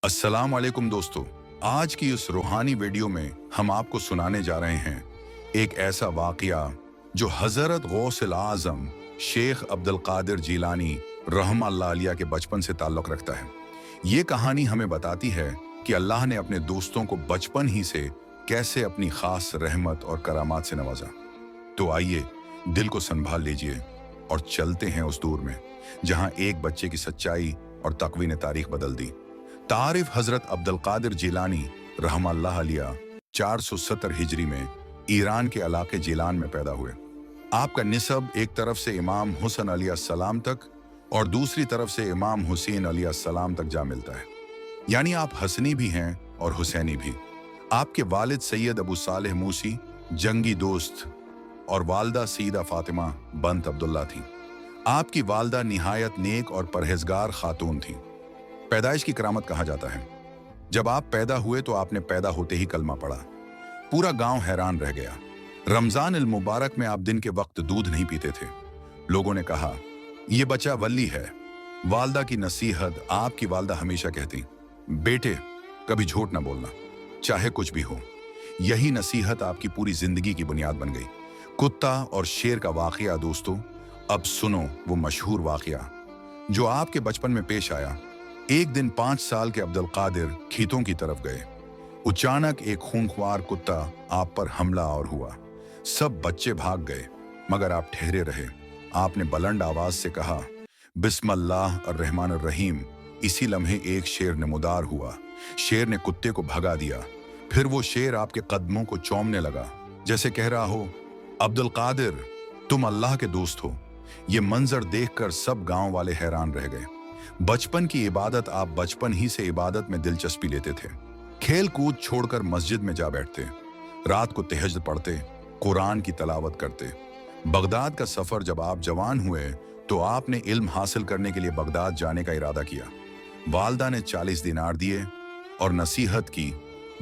अस्सलाम वालेकुम दोस्तों। आज की इस रूहानी वीडियो में हम आपको सुनाने जा रहे हैं एक ऐसा वाक़या जो हज़रत गौसल आज़म शेख अब्दुल कादिर जीलानी रहमतुल्लाह अलैह के बचपन से ताल्लुक़ रखता है। ये कहानी हमें बताती है कि अल्लाह ने अपने दोस्तों को बचपन ही से कैसे अपनी ख़ास रहमत और करामात से नवाजा। तो आइए दिल को संभाल लीजिए और चलते हैं उस दौर में जहाँ एक बच्चे की सच्चाई और तक़वी ने तारीख बदल दी। तारिफ हजरत अब्दुल कादिर जीलानी रहमतुल्लाह अलैह 470 हिजरी में ईरान के इलाके जीलान में पैदा हुए। आपका निसब एक तरफ से इमाम हुसैन अलैहिस्सलाम तक और दूसरी तरफ से इमाम हुसैन अलैहिस्सलाम तक जा मिलता है, यानी आप हसनी भी हैं और हुसैनी भी। आपके वालिद सैयद अबू सालेह मूसी जंगी दोस्त और वालदा सईदा फातिमा बंत अब्दुल्ला थी। आपकी वालदा निहायत नेक और परहेजगार खातून थी। पैदाइश की करामत कहा जाता है। जब आप पैदा हुए तो आपने पैदा होते ही कलमा पढ़ा। पूरा गांव हैरान रह गया। रमजान अल मुबारक में आप दिन के वक्त दूध नहीं पीते थे। लोगों ने कहा यह बच्चा वली है। वालदा की नसीहत आपकी वालदा हमेशा कहती, बेटे कभी झूठ ना बोलना, चाहे कुछ भी हो। यही नसीहत आपकी पूरी जिंदगी की बुनियाद बन गई। कुत्ता और शेर का वाकया दोस्तों, अब सुनो वो मशहूर वाकया जो आपके बचपन में पेश आया। एक दिन 5 साल के अब्दुल कादिर खेतों की तरफ गए। अचानक एक खूंखार कुत्ता आप पर हमला और हुआ। सब बच्चे भाग गए मगर आप ठहरे रहे। आपने बुलंद आवाज से कहा, बिस्मिल्लाह अर्रहमान अर्रहीम। इसी लम्हे एक शेर नमूदार हुआ। शेर ने कुत्ते को भगा दिया। फिर वो शेर आपके कदमों को चूमने लगा, जैसे कह रहा हो, अब्दुल कादिर तुम अल्लाह के दोस्त हो। ये मंजर देखकर सब गांव वाले हैरान रह गए। बचपन की इबादत, आप बचपन ही से इबादत में दिलचस्पी लेते थे। खेल कूद छोड़कर मस्जिद में जा बैठते, रात को तहज्जुद पढ़ते, कुरान की तलावत करते। बगदाद का सफर जब आप जवान हुए तो आपने इल्म हासिल करने के लिए बगदाद जाने का इरादा किया। वालदा ने 40 दिनार दिए और नसीहत की,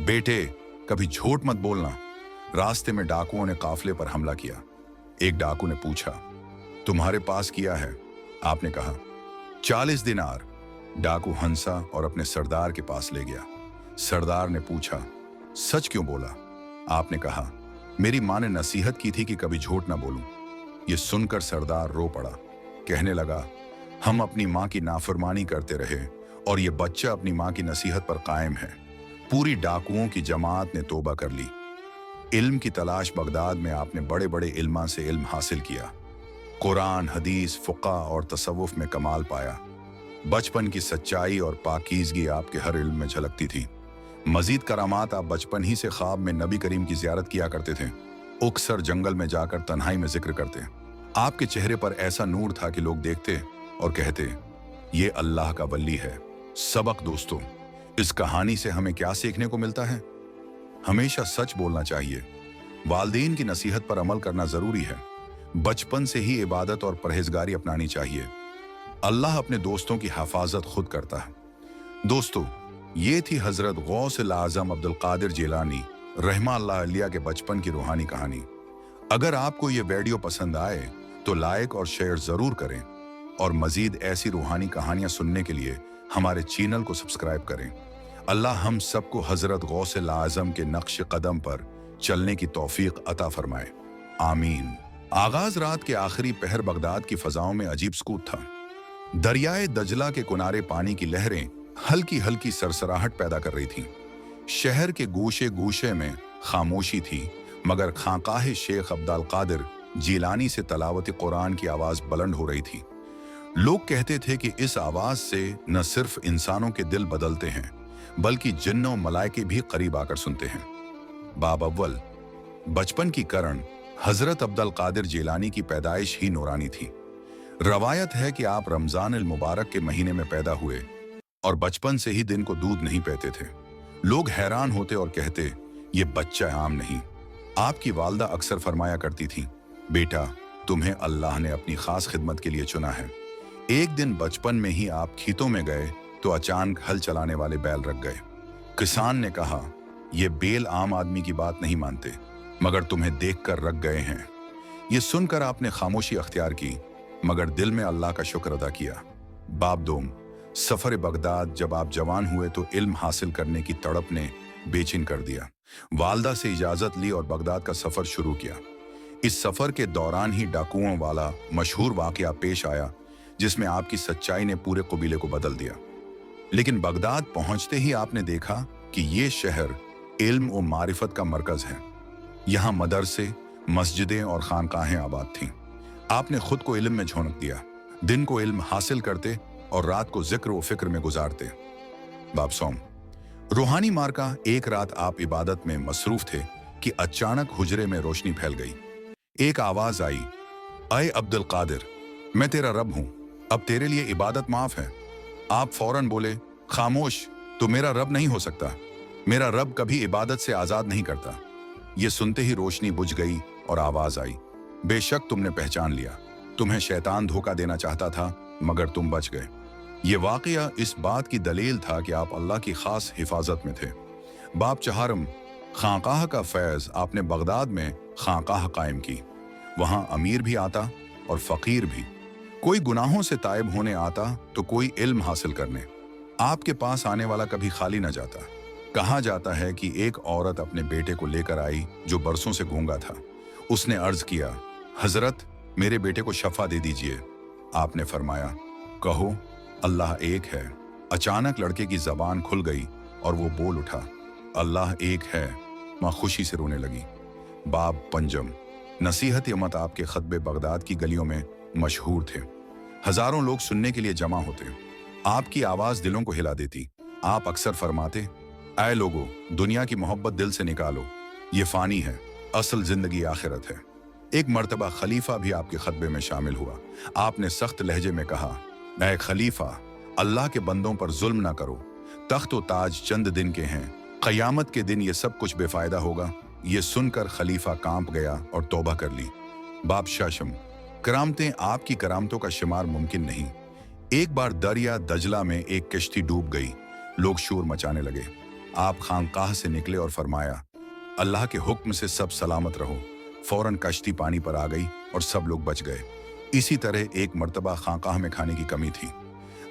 बेटे कभी झूठ मत बोलना। रास्ते में डाकुओं ने काफिले पर हमला किया। एक डाकू ने पूछा, तुम्हारे पास किया है? आपने कहा 40 दिनार। डाकू हंसा और अपने सरदार के पास ले गया। सरदार ने पूछा, सच क्यों बोला? आपने कहा, मेरी माँ ने नसीहत की थी कि कभी झूठ ना बोलूं। ये सुनकर सरदार रो पड़ा। कहने लगा, हम अपनी माँ की नाफरमानी करते रहे और ये बच्चा अपनी माँ की नसीहत पर कायम है। पूरी डाकुओं की जमात ने तौबा कर ली। इल्म की तलाश बगदाद में आपने बड़े बड़े इल्मा से इल्म हासिल किया। कुरान, हदीस, फ़ुक़ा और तसव्वुफ़ में कमाल पाया। बचपन की सच्चाई और पाकीज़गी आपके हर इल्म में झलकती थी। मज़ीद करामात, आप बचपन ही से ख्वाब में नबी करीम की ज़ियारत किया करते थे। उकसर जंगल में जाकर तन्हाई में जिक्र करते। आपके चेहरे पर ऐसा नूर था कि लोग देखते और कहते, ये अल्लाह का वली है। सबक दोस्तों, इस कहानी से हमें क्या सीखने को मिलता है? हमेशा सच बोलना चाहिए। वालिदैन की नसीहत पर अमल करना ज़रूरी है। बचपन से ही इबादत और परहेजगारी अपनानी चाहिए। अल्लाह अपने दोस्तों की हिफाजत खुद करता है। दोस्तों, ये थी हजरत गौसल आज़म अब्दुल कादिर जीलानी रहमतुल्लाह अलैह के बचपन की रूहानी कहानी। अगर आपको ये वीडियो पसंद आए तो लाइक और शेयर ज़रूर करें और मज़ीद ऐसी रूहानी कहानियाँ सुनने के लिए हमारे चैनल को सब्सक्राइब करें। अल्लाह हम सबको हजरत गौसल आज़म के नक्श कदम पर चलने की तौफीक अता फरमाए, आमीन। आगाज रात के आखिरी पहर बगदाद की फजाओं में अजीब सुकूत था। दरियाए दजला के किनारे पानी की लहरें हल्की हल्की सरसराहट पैदा कर रही थीं। शहर के गोशे गोशे में खामोशी थी, मगर खानकाह शेख अब्दुल कादिर जीलानी से तलावत कुरान की आवाज बुलंद हो रही थी। लोग कहते थे कि इस आवाज से न सिर्फ इंसानों के दिल बदलते हैं बल्कि जिन्नों मलाइके भी करीब आकर सुनते हैं। बाब अव्वल, बचपन की करण हजरत अब्दुल कादिर जीलानी की पैदाइश ही नूरानी थी। रवायत है कि आप रमजान अल मुबारक के महीने में पैदा हुए और बचपन से ही दिन को दूध नहीं पीते थे। लोग हैरान होते और कहते, ये बच्चा आम नहीं। आपकी वालदा अक्सर फरमाया करती थी, बेटा तुम्हें अल्लाह ने अपनी खास खिदमत के लिए चुना है। एक दिन बचपन में ही आप खेतों में गए तो अचानक हल चलाने वाले बैल रख गए। किसान ने कहा, ये बैल आम आदमी की बात नहीं मानते मगर तुम्हें देखकर रख गए हैं। ये सुनकर आपने खामोशी अख्तियार की मगर दिल में अल्लाह का शुक्र अदा किया। बाब दोम, सफ़र बगदाद जब आप जवान हुए तो इल्म हासिल करने की तड़प ने बेचैन कर दिया। वालदा से इजाज़त ली और बगदाद का सफ़र शुरू किया। इस सफ़र के दौरान ही डाकुओं वाला मशहूर वाक़या पेश आया, जिसमें आपकी सच्चाई ने पूरे कबीले को बदल दिया। लेकिन बगदाद पहुंचते ही आपने देखा कि ये शहर इल्म और मारिफत का मरकज़ है। यहाँ मदरसे, मस्जिदें और खानकाहें आबाद थीं। आपने खुद को इल्म में झोंक दिया, दिन को इल्म हासिल करते और रात को जिक्र व फिक्र में गुजारते। बाब सौम, रूहानी मार्का, एक रात आप इबादत में मसरूफ थे कि अचानक हुजरे में रोशनी फैल गई। एक आवाज आई, अय अब्दुल कादिर, मैं तेरा रब हूं, अब तेरे लिए इबादत माफ है। आप फौरन बोले, खामोश, तो मेरा रब नहीं हो सकता, मेरा रब कभी इबादत से आजाद नहीं करता। ये सुनते ही रोशनी बुझ गई और आवाज आई, बेशक तुमने पहचान लिया, तुम्हें शैतान धोखा देना चाहता था मगर तुम बच गए। ये वाकया इस बात की दलील था कि आप अल्लाह की खास हिफाजत में थे। बाब चहारम, खानकाह का फैज़ आपने बगदाद में खानकाह कायम की। वहाँ अमीर भी आता और फ़कीर भी, कोई गुनाहों से ताइब होने आता तो कोई इल्म हासिल करने। आपके पास आने वाला कभी खाली न जाता। कहा जाता है कि एक औरत अपने बेटे को लेकर आई जो बरसों से गूंगा था। उसने अर्ज किया, हजरत, मेरे बेटे को शफा दे दीजिए। आपने फरमाया, कहो अल्लाह एक है। अचानक लड़के की जबान खुल गई और वो बोल उठा, अल्लाह एक है। माँ खुशी से रोने लगी। बाब पंजम, नसीहत यमत आपके खतबे बगदाद की गलियों में मशहूर थे। हजारों लोग सुनने के लिए जमा होते। आपकी आवाज दिलों को हिला देती। आप अक्सर फरमाते, ऐ लोगो, दुनिया की मोहब्बत दिल से निकालो, ये फानी है, असल जिंदगी आखिरत है। एक मर्तबा खलीफा भी आपके खतबे में शामिल हुआ। आपने सख्त लहजे में कहा, ऐ खलीफा, अल्लाह के बंदों पर जुल्म ना करो, तख्त व ताज चंद दिन के हैं, क़यामत के दिन ये सब कुछ बेफायदा होगा। ये सुनकर खलीफा कांप गया और तौबा कर ली। बाब शाशम, करामतें आपकी करामतों का शुमार मुमकिन नहीं। एक बार दरिया दजला में एक किश्ती डूब गई। लोग शोर मचाने लगे। आप खानकाह से निकले और फरमाया, अल्लाह के हुक्म से सब सलामत रहो। फौरन कश्ती पानी पर आ गई और सब लोग बच गए। इसी तरह एक मर्तबा खानकाह में खाने की कमी थी।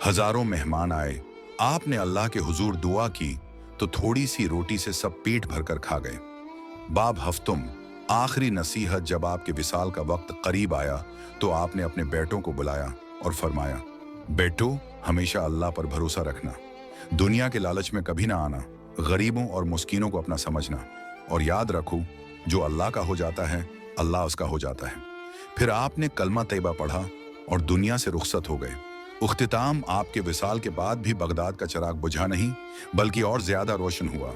हजारों मेहमान आए। आपने अल्लाह के हुजूर दुआ की तो थोड़ी सी रोटी से सब पेट भरकर खा गए। बाब हफ्तुम, आखिरी नसीहत जब आपके विसाल का वक्त करीब आया तो आपने अपने बेटों को बुलाया और फरमाया, बेटो, हमेशा अल्लाह पर भरोसा रखना, दुनिया के लालच में कभी ना आना, गरीबों और मुस्किनों को अपना समझना, और याद रखो, जो अल्लाह का हो जाता है अल्लाह उसका हो जाता है। फिर आपने कलमा तैयबा पढ़ा और दुनिया से रुखसत हो गए। उख्तिताम आपके विसाल के बाद भी बगदाद का चिराग बुझा नहीं, बल्कि और ज्यादा रोशन हुआ।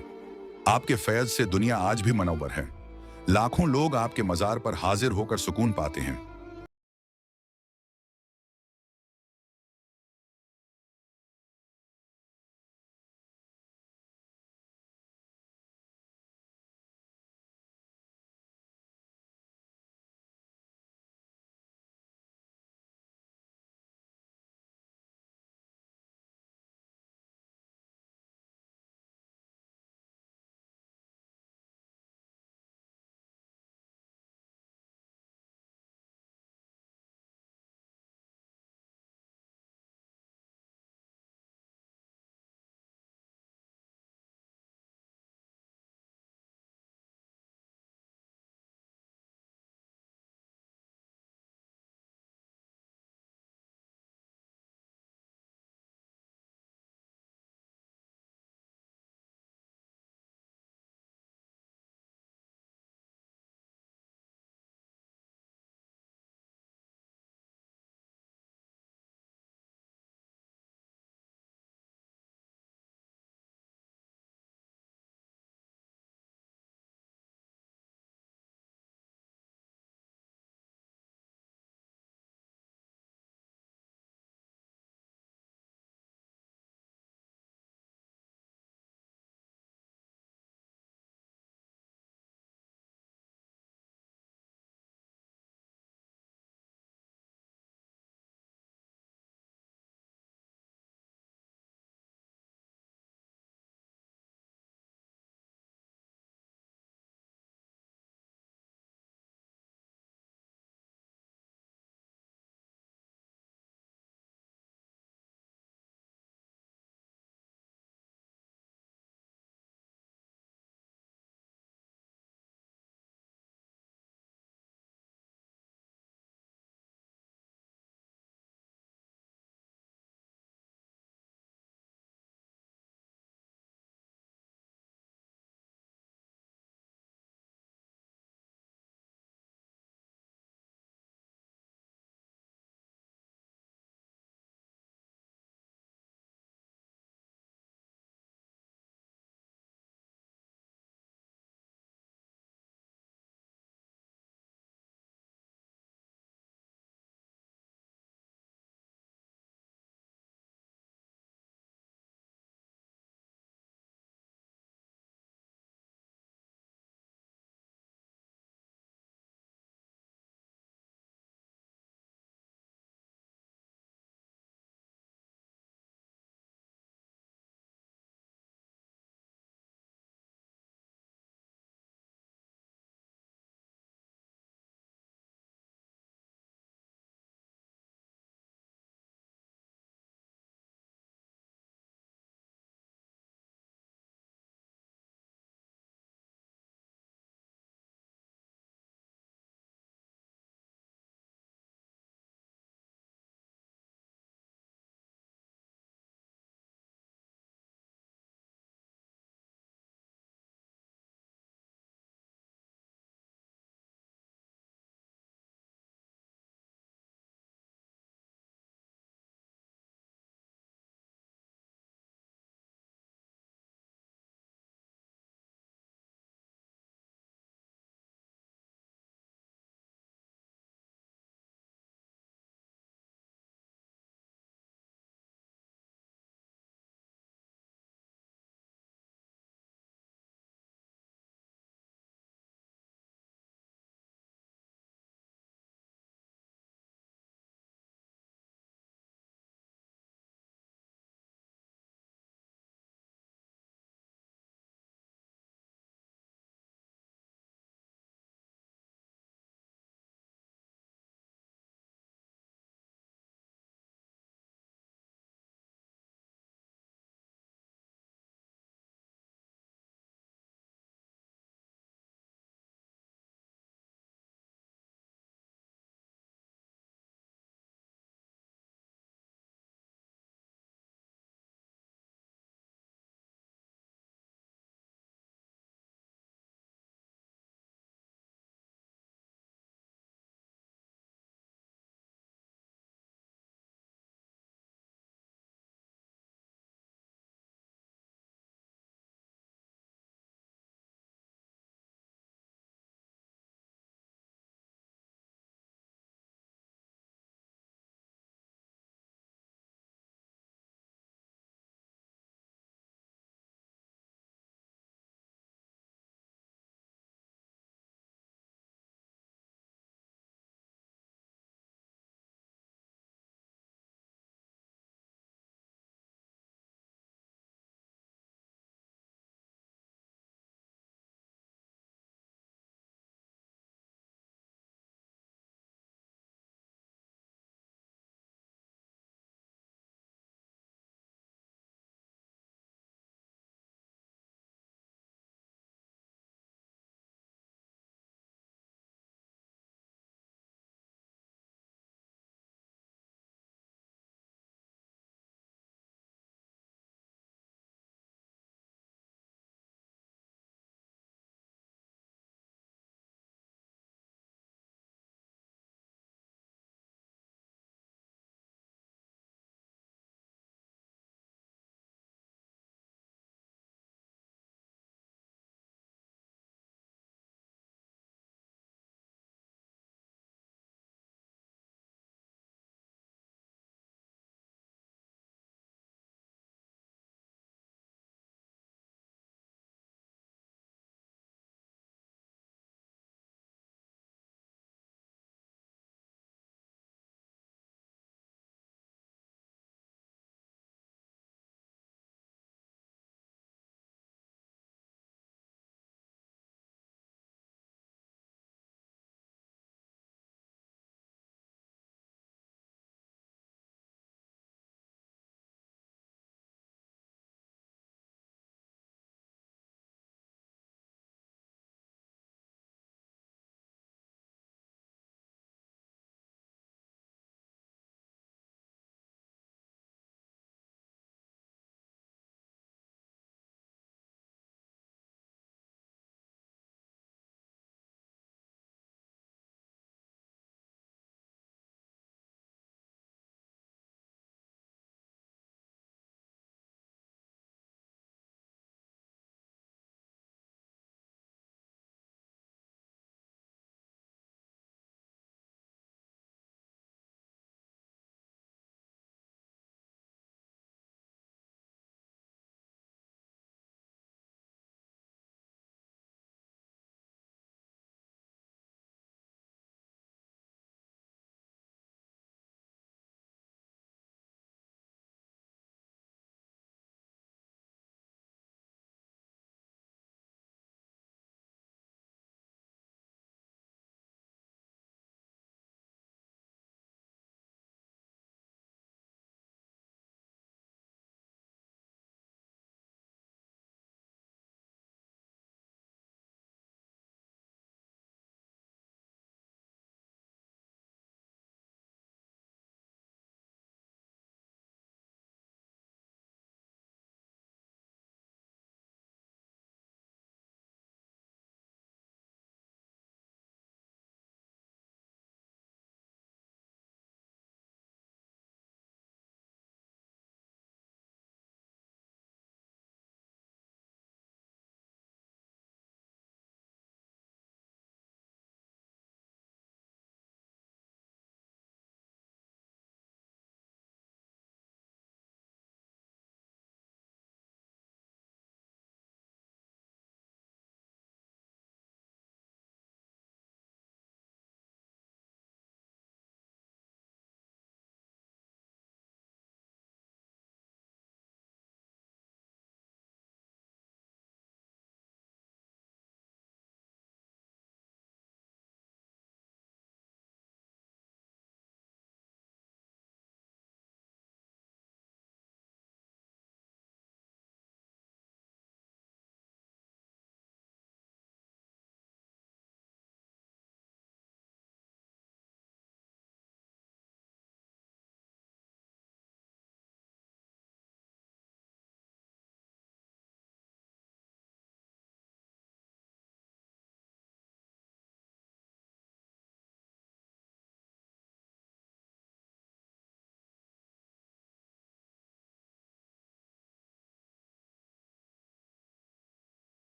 आपके फैज़ से दुनिया आज भी मनव्वर है। लाखों लोग आपके मज़ार पर हाजिर होकर सुकून पाते हैं।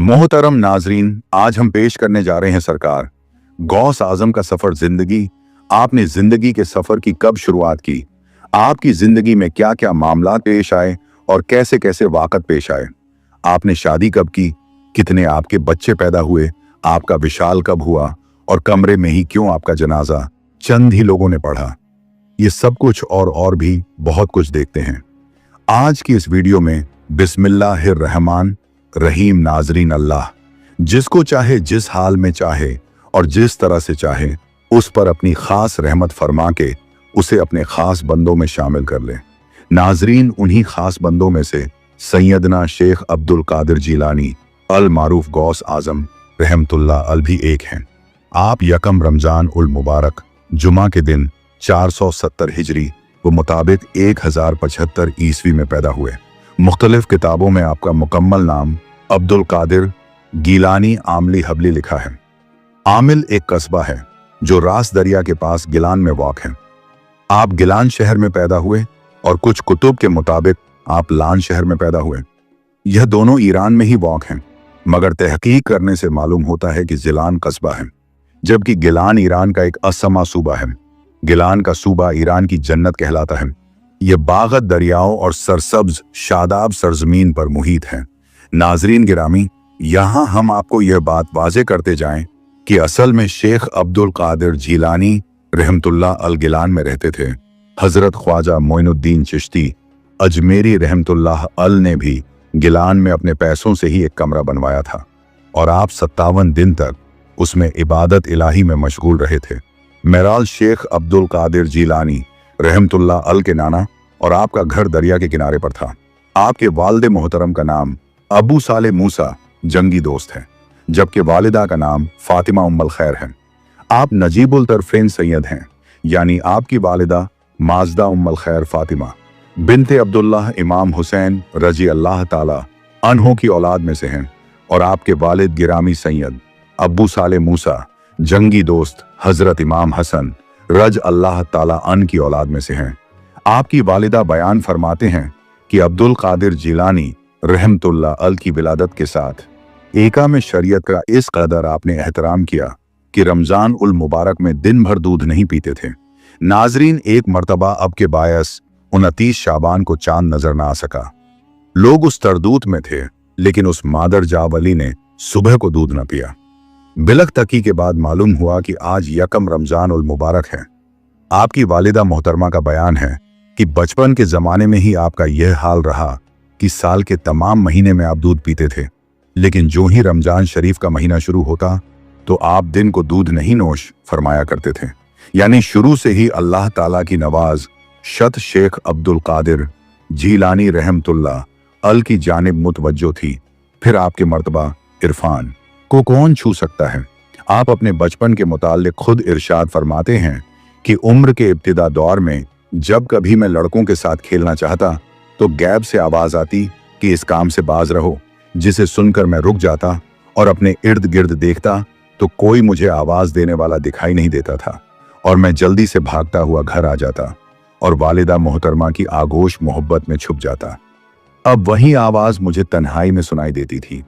मोहतरम नाजरीन, आज हम पेश करने जा रहे हैं सरकार गौस आजम का सफर जिंदगी। आपने जिंदगी के सफर की कब शुरुआत की? आपकी जिंदगी में क्या क्या मामला पेश आए और कैसे कैसे वाकत पेश आए? आपने शादी कब की? कितने आपके बच्चे पैदा हुए? आपका विशाल कब हुआ? और कमरे में ही क्यों आपका जनाजा चंद ही लोगों ने पढ़ा? ये सब कुछ और भी बहुत कुछ देखते हैं आज की इस वीडियो में। बिस्मिल्लाहिर्रहमान रहीम। नाजरीन, अल्लाह जिसको चाहे, जिस हाल में चाहे और जिस तरह से चाहे, उस पर अपनी खास रहमत फरमा के उसे अपने खास बंदों में शामिल कर ले। नाजरीन, उन्हीं खास बंदों में से सैयदना शेख अब्दुल कादिर जीलानी अल मारूफ गौस आजम रहमतुल्लाह अल भी एक हैं। आप यकम रमजान उल मुबारक जुमा के दिन 470 हिजरी व मुताबिक 1075 ईस्वी में पैदा हुए। मुख्तलिफ किताबों में आपका मुकम्मल नाम अब्दुल कादिर गीलानी आमली हबली लिखा है। आमिल एक कस्बा है जो रास दरिया के पास गिलान में वाक़ है। आप गिलान शहर में पैदा हुए और कुछ कुतुब के मुताबिक आप लान शहर में पैदा हुए। यह दोनों ईरान में ही वाक़ हैं, मगर तहकीक करने से मालूम होता है कि जिलान कस्बा है, जबकि गिलान ईरान का एक असमा सूबा है। गिलान का सूबा ईरान की जन्नत कहलाता है। यह बागत दरियाओं और सरसब्ज शादाब सरजमीन पर मुहित है। नाजरीन गिरामी, यहाँ हम आपको यह बात वाजे करते जाएं कि असल में शेख अब्दुल कादिर जीलानी रहमतुल्लाह अल गिलान में रहते थे। हजरत ख्वाजा मोइनुद्दीन चिश्ती अजमेरी रहमतुल्लाह अल ने भी गिलान में अपने पैसों से ही एक कमरा बनवाया था और आप 57 दिन तक उसमें इबादत इलाही में मशगूल रहे थे। मेराल शेख अब्दुल कादिर जीलानी रहमतुल्लाह अल के नाना और आपका घर दरिया के किनारे पर था। आपके वालिद मोहतरम का नाम अबू साले मूसा जंगी दोस्त है, जबकि वालिदा का नाम फातिमा उम्मल खैर है। आप नजीबुल तरफेन सैयद हैं, यानी आपकी वालिदा माजदा उम्मल खैर फातिमा बिनते अब्दुल्लाह इमाम हुसैन रजी अल्लाह ताला अन्हों की औलाद में से हैं और आपके वालिद गिरामी सैयद अबू साले मूसा जंगी दोस्त हजरत इमाम हसन रज अल्लाह ताला अन की औलाद में से हैं। आपकी वालिदा बयान फरमाते हैं कि अब्दुल कादिर जीलानी रहमतुल्लाह अल की विलादत के साथ एका में शरीयत का इस कदर आपने एहतराम किया कि रमजान उल मुबारक में दिन भर दूध नहीं पीते थे। नाजरीन, एक मर्तबा अब के बायस 29 शाबान को चांद नजर ना आ सका। लोग उस तरदूत में थे, लेकिन उस मादर जावली ने सुबह को दूध न पिया। बिलख तकी के बाद मालूम हुआ कि आज यकम रमजान उल मुबारक है। आपकी वालिदा मोहतरमा का बयान है कि बचपन के जमाने में ही आपका यह हाल रहा कि साल के तमाम महीने में आप दूध पीते थे, लेकिन जो ही रमजान शरीफ का महीना शुरू होता तो आप दिन को दूध नहीं नोश फरमाया करते थे। यानी शुरू से ही अल्लाह ताला की नवाज शत शेख अब्दुल कादिर जीलानी रहमतुल्लाह अल की जानिब मुतवज्जो थी। फिर आपके मर्तबा इरफान को कौन छू सकता है? आप अपने बचपन के मुताल्लिक खुद इरशाद फरमाते हैं कि उम्र के इब्तिदा दौर में जब कभी मैं लड़कों के साथ खेलना चाहता तो गैब से आवाज आती कि इस काम से बाज रहो, जिसे सुनकर मैं रुक जाता और अपने इर्द गिर्द देखता तो कोई मुझे आवाज देने वाला दिखाई नहीं देता था और मैं जल्दी से भागता हुआ घर आ जाता और वालिदा मोहतरमा की आगोश मोहब्बत में छुप जाता। अब वही आवाज मुझे तन्हाई में सुनाई देती थी।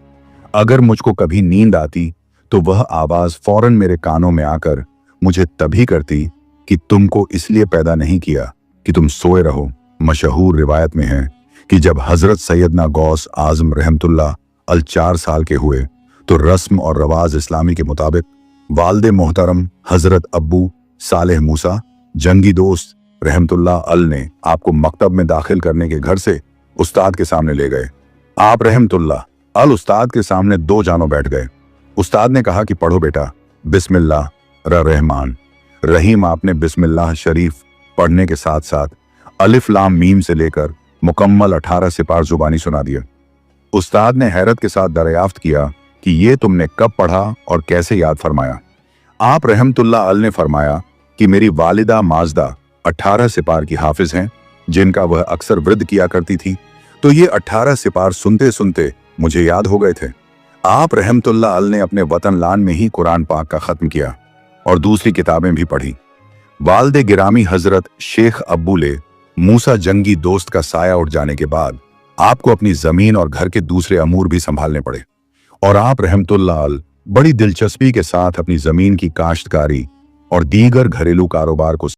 अगर मुझको कभी नींद आती तो वह आवाज फौरन मेरे कानों में आकर मुझे तभी करती कि तुमको इसलिए पैदा नहीं किया कि तुम सोए रहो। मशहूर रिवायत में है कि जब हजरत सैयदना गौस आजम रहमतुल्लाह अल 4 साल के हुए तो रस्म और रवाज इस्लामी के मुताबिक वालिद मोहतरम हजरत अब्बू सालेह मूसा जंगी दोस्त रहमतुल्लाह अल ने आपको मकतब में दाखिल करने के घर से उस्ताद के सामने ले गए। आप रहमतुल्लाह अल उस्ताद के सामने 2 जानों बैठ गए। उस्ताद ने कहा कि पढ़ो बेटा बिस्मिल्लाह रहमान रहीम। आपने बिस्मिल्लाह शरीफ पढ़ने के साथ साथ अलिफ लाम मीम से लेकर मुकम्मल 18 सिपार जुबानी सुना दिए। उस्ताद ने हैरत के साथ दरियाफ्त किया कि ये तुमने कब पढ़ा और कैसे याद फरमाया? आप रहमतुल्लाह अल ने फरमाया कि मेरी वालिदा माजदा 18 सिपार की हाफिज हैं, जिनका वह अक्सर वृद्ध किया करती थी, तो ये 18 सिपार सुनते सुनते मुझे याद हो गए थे। आप रहमतुल्लाह अल ने अपने वतन लान में ही कुरान पाक का खत्म किया और दूसरी किताबें भी पढ़ी। वालिद गिरामी हजरत शेख अब्बुले मूसा जंगी दोस्त का साया उठ जाने के बाद आपको अपनी जमीन और घर के दूसरे अमूर भी संभालने पड़े। और आप रहमतुल्लाह बड़ी दिलचस्पी के साथ अपनी जमीन की काश्तकारी और दीगर घरेलू कारोबार को